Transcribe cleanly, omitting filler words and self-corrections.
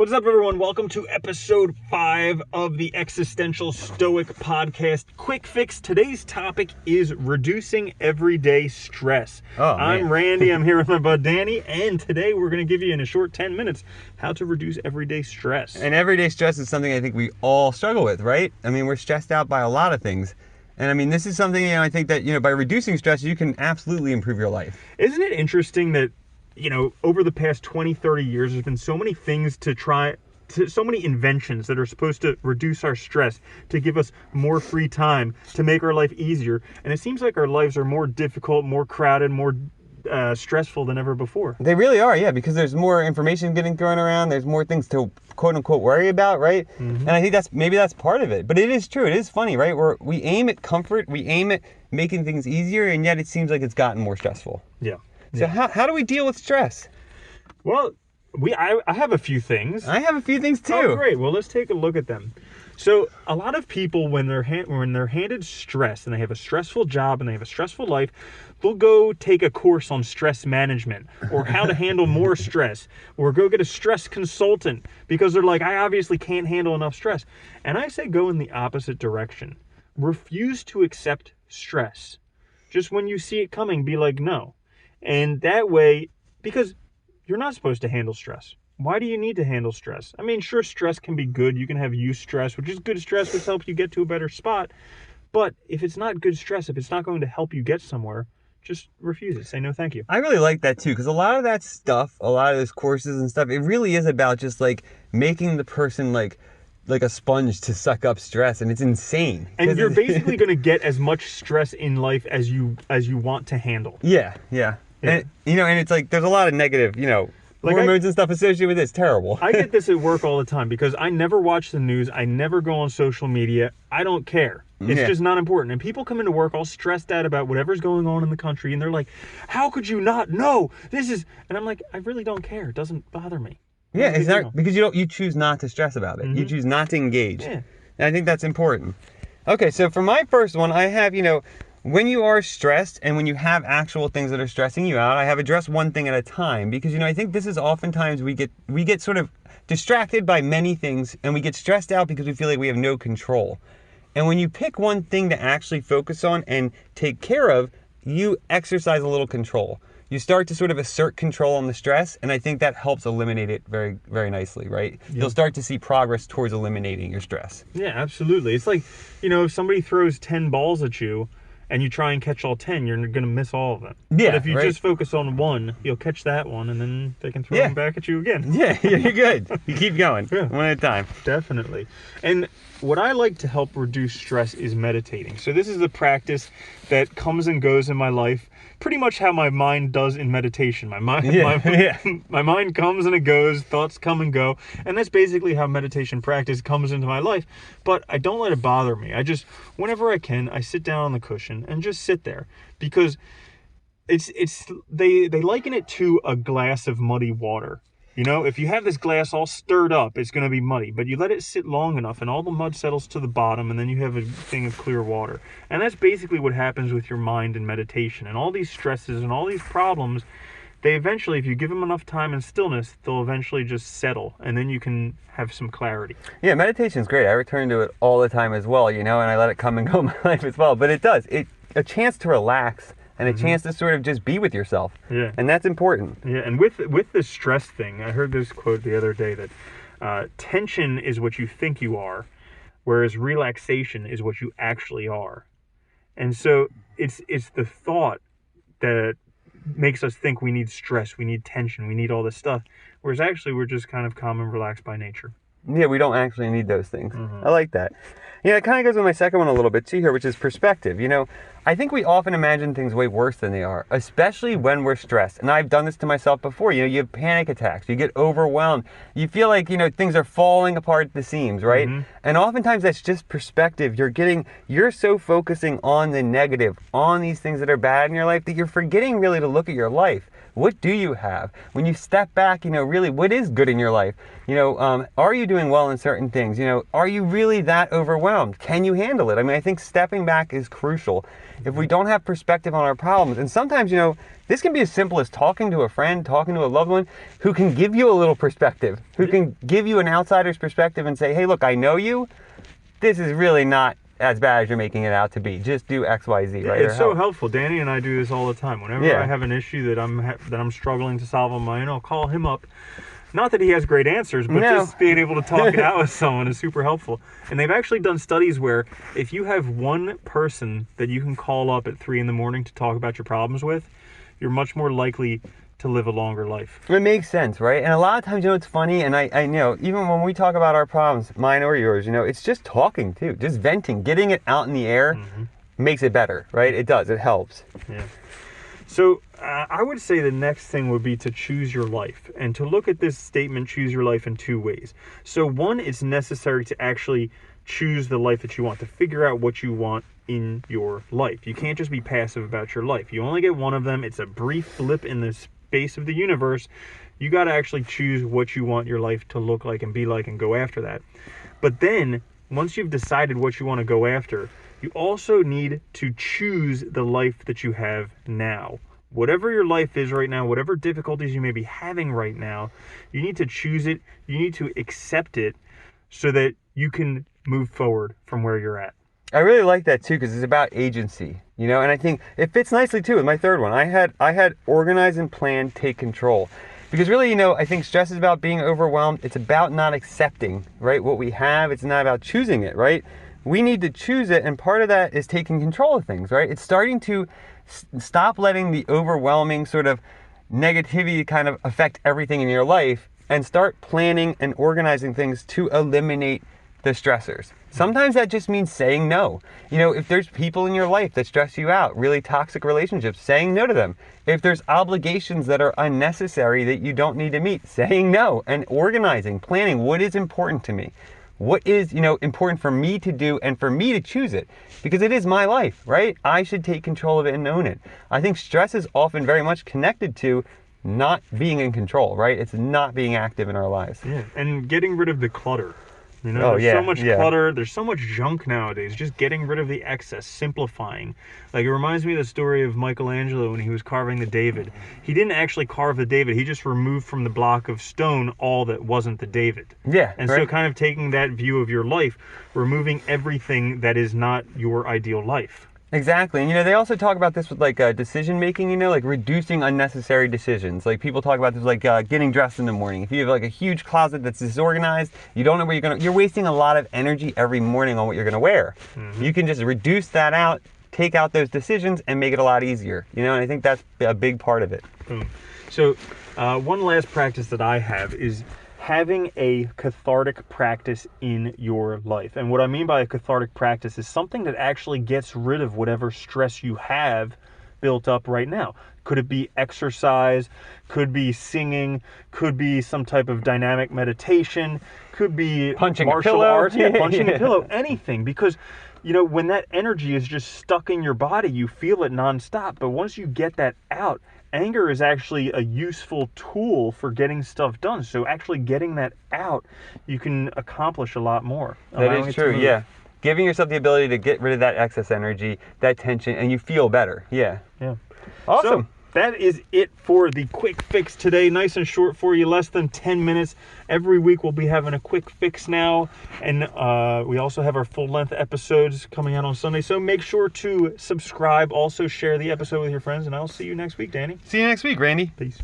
What's up, everyone? Welcome to episode 5 of the Existential Stoic Podcast Quick Fix. Today's topic is reducing everyday stress. I'm Randy. I'm here with my bud Danny, and today we're going to give you in a short 10 minutes how to reduce everyday stress. And everyday stress is something I think we all struggle with, right? I mean, we're stressed out by a lot of things. And I mean, this is something, I think that, by reducing stress, you can absolutely improve your life. Isn't it interesting that over the past 20, 30 years, there's been so many things so many inventions that are supposed to reduce our stress, to give us more free time, to make our life easier. And it seems like our lives are more difficult, more crowded, more stressful than ever before. They really are, yeah, because there's more information getting thrown around. There's more things to quote unquote worry about, right? Mm-hmm. And I think that's part of it. But it is true. It is funny, right? We aim at comfort. We aim at making things easier, and yet it seems like it's gotten more stressful. Yeah. So how do we deal with stress? Well, I have a few things. I have a few things too. Oh, great. Well, let's take a look at them. So a lot of people, when they're handed stress and they have a stressful job and they have a stressful life, they'll go take a course on stress management or how to handle more stress, or go get a stress consultant because they're like, I obviously can't handle enough stress. And I say go in the opposite direction. Refuse to accept stress. Just when you see it coming, be like, no. And that way, because you're not supposed to handle stress. Why do you need to handle stress? I mean, sure, stress can be good. You can have eustress, which is good stress, which helps you get to a better spot. But if it's not good stress, if it's not going to help you get somewhere, just refuse it. Say no, thank you. I really like that too, because a lot of that stuff, a lot of those courses and stuff, it really is about just like making the person like a sponge to suck up stress, and it's insane. And you're basically going to get as much stress in life as you want to handle. Yeah. And and it's like there's a lot of negative, hormones and stuff associated with it. It's terrible. I get this at work all the time because I never watch the news. I never go on social media. I don't care. It's just not important. And people come into work all stressed out about whatever's going on in the country, and they're like, how could you not know? And I'm like, I really don't care. It doesn't bother me. Yeah, exactly. Because you choose not to stress about it. Mm-hmm. You choose not to engage. Yeah. And I think that's important. Okay, so for my first one, I have, when you are stressed and when you have actual things that are stressing you out, I have addressed one thing at a time. Because, I think this is oftentimes we get sort of distracted by many things, and we get stressed out because we feel like we have no control. And when you pick one thing to actually focus on and take care of, you exercise a little control. You start to sort of assert control on the stress, and I think that helps eliminate it very, very nicely, right? Yep. You'll start to see progress towards eliminating your stress. Yeah, absolutely. It's like, if somebody throws 10 balls at you and you try and catch all 10, you're going to miss all of them. Yeah, but if you just focus on one, you'll catch that one, and then they can throw them back at you again. Yeah, you're good. You keep going, one at a time. Definitely. And what I like to help reduce stress is meditating. So this is the practice that comes and goes in my life, pretty much how my mind does in meditation. My mind comes and it goes, thoughts come and go, and that's basically how meditation practice comes into my life. But I don't let it bother me. Whenever I can, I sit down on the cushion and just sit there, because they liken it to a glass of muddy water. If you have this glass all stirred up, it's going to be muddy, but you let it sit long enough and all the mud settles to the bottom, and then you have a thing of clear water. And that's basically what happens with your mind in meditation. And all these stresses and all these problems, they eventually, if you give them enough time and stillness, they'll eventually just settle, and then you can have some clarity. Yeah, meditation's great. I return to it all the time as well, and I let it come and go in my life as well. But it does. A chance to relax and a chance to sort of just be with yourself. Yeah. And that's important. Yeah, and with the stress thing, I heard this quote the other day that tension is what you think you are, whereas relaxation is what you actually are. And so it's the thought that makes us think we need stress, we need tension, we need all this stuff, whereas actually we're just kind of calm and relaxed by nature. Yeah, we don't actually need those things. Mm-hmm. I like that. It kind of goes with my second one a little bit too here, which is perspective. I think we often imagine things way worse than they are, especially when we're stressed. And I've done this to myself before. You have panic attacks, you get overwhelmed, you feel like, things are falling apart at the seams, right? Mm-hmm. And oftentimes that's just perspective. You're so focusing on the negative, on these things that are bad in your life, that you're forgetting really to look at your life. What do you have? When you step back, really what is good in your life? Are you doing well in certain things? Are you really that overwhelmed? Can you handle it? I mean, I think stepping back is crucial. If we don't have perspective on our problems, and sometimes, this can be as simple as talking to a friend, talking to a loved one who can give you a little perspective, who can give you an outsider's perspective and say, hey, look, I know you. This is really not as bad as you're making it out to be. Just do X, Y, Z, right? It's so helpful. Danny and I do this all the time. Whenever I have an issue that I'm struggling to solve on my own, I'll call him up. Not that he has great answers, but just being able to talk it out with someone is super helpful. And they've actually done studies where if you have one person that you can call up at 3 a.m. to talk about your problems with, you're much more likely to live a longer life. It makes sense, right? And a lot of times, it's funny, and I know, even when we talk about our problems, mine or yours, it's just talking too, just venting, getting it out in the air makes it better, right? It does, it helps. Yeah. So I would say the next thing would be to choose your life, and to look at this statement, choose your life, in two ways. So one, it's necessary to actually choose the life that you want, to figure out what you want in your life. You can't just be passive about your life. You only get one of them. It's a brief blip in the space of the universe. You got to actually choose what you want your life to look like and be like and go after that. But then once you've decided what you want to go after, you also need to choose the life that you have now. Whatever your life is right now, whatever difficulties you may be having right now, you need to choose it. You need to accept it so that you can move forward from where you're at. I really like that too, because it's about agency, and I think it fits nicely too with my third one. I had organize and plan, take control. Because really, I think stress is about being overwhelmed. It's about not accepting, right, what we have. It's not about choosing it, right? We need to choose it, and part of that is taking control of things, right? It's starting to stop letting the overwhelming sort of negativity kind of affect everything in your life, and start planning and organizing things to eliminate the stressors. Sometimes that just means saying no. If there's people in your life that stress you out, really toxic relationships, saying no to them. If there's obligations that are unnecessary that you don't need to meet, saying no, and organizing, planning what is important to me. What is, important for me to do and for me to choose it? Because it is my life, right? I should take control of it and own it. I think stress is often very much connected to not being in control, right? It's not being active in our lives. Yeah, and getting rid of the clutter. There's so much clutter. There's so much junk nowadays. Just getting rid of the excess, simplifying. Like, it reminds me of the story of Michelangelo when he was carving the David. He didn't actually carve the David. He just removed from the block of stone all that wasn't the David. Yeah. And so kind of taking that view of your life, removing everything that is not your ideal life. Exactly. And, they also talk about this with, like, decision making, like reducing unnecessary decisions. Like, people talk about this, like, getting dressed in the morning. If you have, like, a huge closet that's disorganized, you don't know where you're wasting a lot of energy every morning on what you're going to wear. You can just reduce that out, take out those decisions, and make it a lot easier, and I think that's a big part of it. Boom. So, one last practice that I have is having a cathartic practice in your life. And what I mean by a cathartic practice is something that actually gets rid of whatever stress you have built up right now. Could it be exercise? Could be singing? Could be some type of dynamic meditation? Could be punching martial a pillow. arts? Yeah, punching a pillow. Anything. Because, when that energy is just stuck in your body, you feel it nonstop. But once you get that out, anger is actually a useful tool for getting stuff done. So actually getting that out, you can accomplish a lot more. That is true, yeah. Giving yourself the ability to get rid of that excess energy, that tension, and you feel better. Yeah. Awesome. So that is it for the quick fix today. Nice and short for you, less than 10 minutes. Every week we'll be having a quick fix now. And we also have our full-length episodes coming out on Sunday. So make sure to subscribe. Also share the episode with your friends. And I'll see you next week, Danny. See you next week, Randy. Peace.